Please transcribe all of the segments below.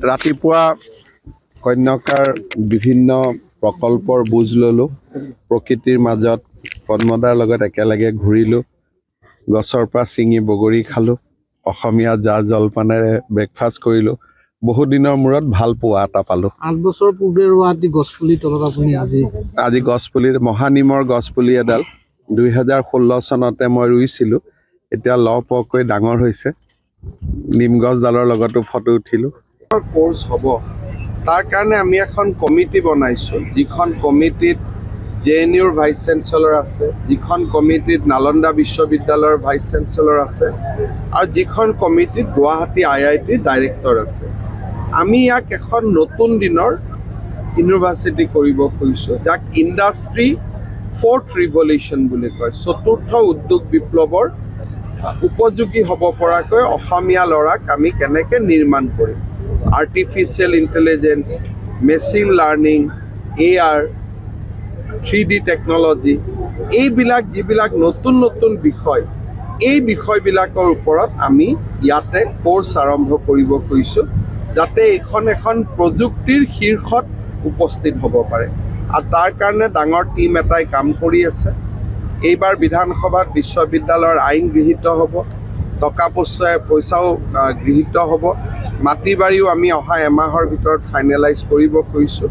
ৰাতিপুৱা কন্যাকাৰ বিভিন্ন প্ৰকল্পৰ বুজ ল'লোঁ। প্ৰকৃতিৰ মাজত পদ্মদাৰ লগত একেলগে ঘূৰিলোঁ। গছৰ পৰা ছিঙি বগৰী খালোঁ। অসমীয়া জা জলপানেৰে ব্ৰেকফাষ্ট কৰিলোঁ। বহুত দিনৰ মূৰত ভাল পোৱা এটা পালোঁ। 8 বছৰ পূৰ্বে ৰোৱা গছপুলি তলত আপুনি আজি গছপুলি মহানিমৰ গছপুলি এডাল 2016 চনতে মই ৰুইছিলোঁ। এতিয়া লহপহকৈ ডাঙৰ হৈছে। নিম গছডালৰ লগতো ফটো উঠিলোঁ। কোৰ্চ হ'ব, তাৰ কাৰণে আমি এখন কমিটি বনাইছোঁ, যিখন কমিটিত JNUৰ ভাইচ চেঞ্চেলৰ আছে, যিখন কমিটিত নালন্দা বিশ্ববিদ্যালয়ৰ ভাইচ চেঞ্চেলৰ আছে, আৰু যিখন কমিটিত গুৱাহাটী IITৰ ডাইৰেক্টৰ আছে। আমি ইয়াক এখন নতুন দিনৰ ইউনিভাৰ্চিটি কৰিব খুজিছোঁ, যাক ইণ্ডাষ্ট্ৰী 4th ৰিভলিউশ্যন বুলি কয়। চতুৰ্থ উদ্যোগ বিপ্লৱৰ উপযোগী হ'ব পৰাকৈ অসমীয়া ল'ৰাক আমি কেনেকৈ নিৰ্মাণ কৰিম। Artificial intelligence, machine learning, AR, 3D technology, এইবিলাক যিবিলাক নতুন নতুন বিষয়, এই বিষয়বিলাকৰ ওপৰত আমি ইয়াতে কোৰ্চ আৰম্ভ কৰিব খুজিছোঁ, যাতে এইখন এখন প্ৰযুক্তিৰ শীৰ্ষত উপস্থিত হ'ব পাৰে। আৰু তাৰ কাৰণে ডাঙৰ টীম এটাই কাম কৰি আছে। এইবাৰ বিধানসভাত বিশ্ববিদ্যালয়ৰ আইন গৃহীত হ'ব, টকা পইচাও গৃহীত হ'ব। মাটি বাৰীও আমি অহা এমাহৰ ভিতৰত ফাইনেলাইজ কৰিব খুজিছোঁ,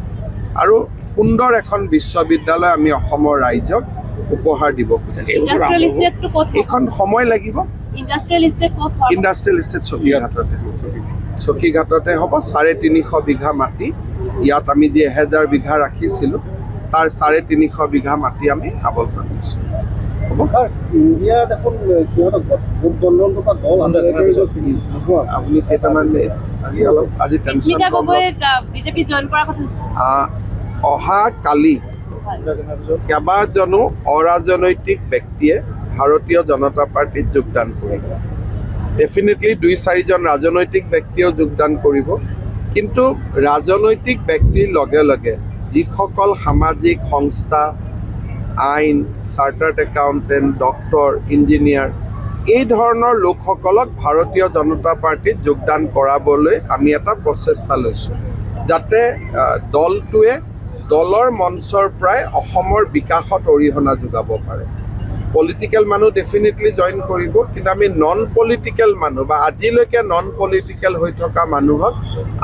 আৰু সুন্দৰ এখন বিশ্ববিদ্যালয় আমি অসমৰ ৰাইজক উপহাৰ দিব খুজিছোঁ। এইখন সময় লাগিব। ইণ্ডাষ্ট্ৰিয়েল ইষ্টেট চকীঘাটতে হ'ব। 350 বিঘা মাটি। ইয়াত আমি যি 1000 বিঘা ৰাখিছিলোঁ, তাৰ 350 বিঘা মাটি আমি আবণ্টন দিছোঁ। আপুনি কেইটামান আজি অহা কালি কেইবাজনো অৰাজনৈতিক ব্যক্তিয়ে ভাৰতীয় জনতা পাৰ্টীত যোগদান কৰিব। ডেফিনেটলি 2-4জন ৰাজনৈতিক ব্যক্তিয়েও যোগদান কৰিব, কিন্তু ৰাজনৈতিক ব্যক্তিৰ লগে লগে যিসকল সামাজিক সংস্থা, আইন, চাৰ্টাৰ্ড একাউণ্টেণ্ট, ডক্তৰ, ইঞ্জিনিয়াৰ, এই ধৰণৰ লোকসকলক ভাৰতীয় জনতা পাৰ্টীত যোগদান কৰাবলৈ আমি এটা প্ৰচেষ্টা লৈছোঁ, যাতে দলটোৱে দলৰ মঞ্চৰ পৰাই অসমৰ বিকাশত অৰিহণা যোগাব পাৰে। পলিটিকেল মানুহ ডেফিনেটলি জইন কৰিব, কিন্তু আমি নন পলিটিকেল মানুহ বা আজিলৈকে নন পলিটিকেল হৈ থকা মানুহক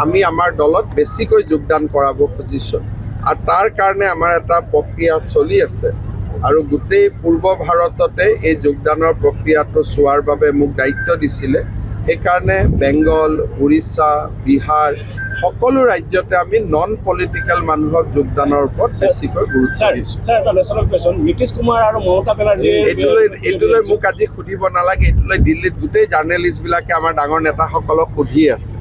আমি আমাৰ দলত বেছিকৈ যোগদান কৰাব খুজিছোঁ। আৰু তাৰ কাৰণে আমাৰ এটা প্ৰক্ৰিয়া চলি আছে, আৰু গোটেই পূৰ্ব ভাৰততে এই যোগদানৰ প্ৰক্ৰিয়াটো চোৱাৰ বাবে মোক দায়িত্ব দিছিলে। সেইকাৰণে বেংগল, উৰিষ্যা, বিহাৰ, সকলো ৰাজ্যতে আমি নন পলিটিকেল মানুহক যোগদানৰ ওপৰত বেছিকৈ গুৰুত্ব দিছোঁ। এইটোলৈ মোক আজি সুধিব নালাগে, এইটোলৈ দিল্লীত গোটেই জাৰ্নেলিষ্টবিলাকে আমাৰ ডাঙৰ নেতাসকলক সুধি আছে।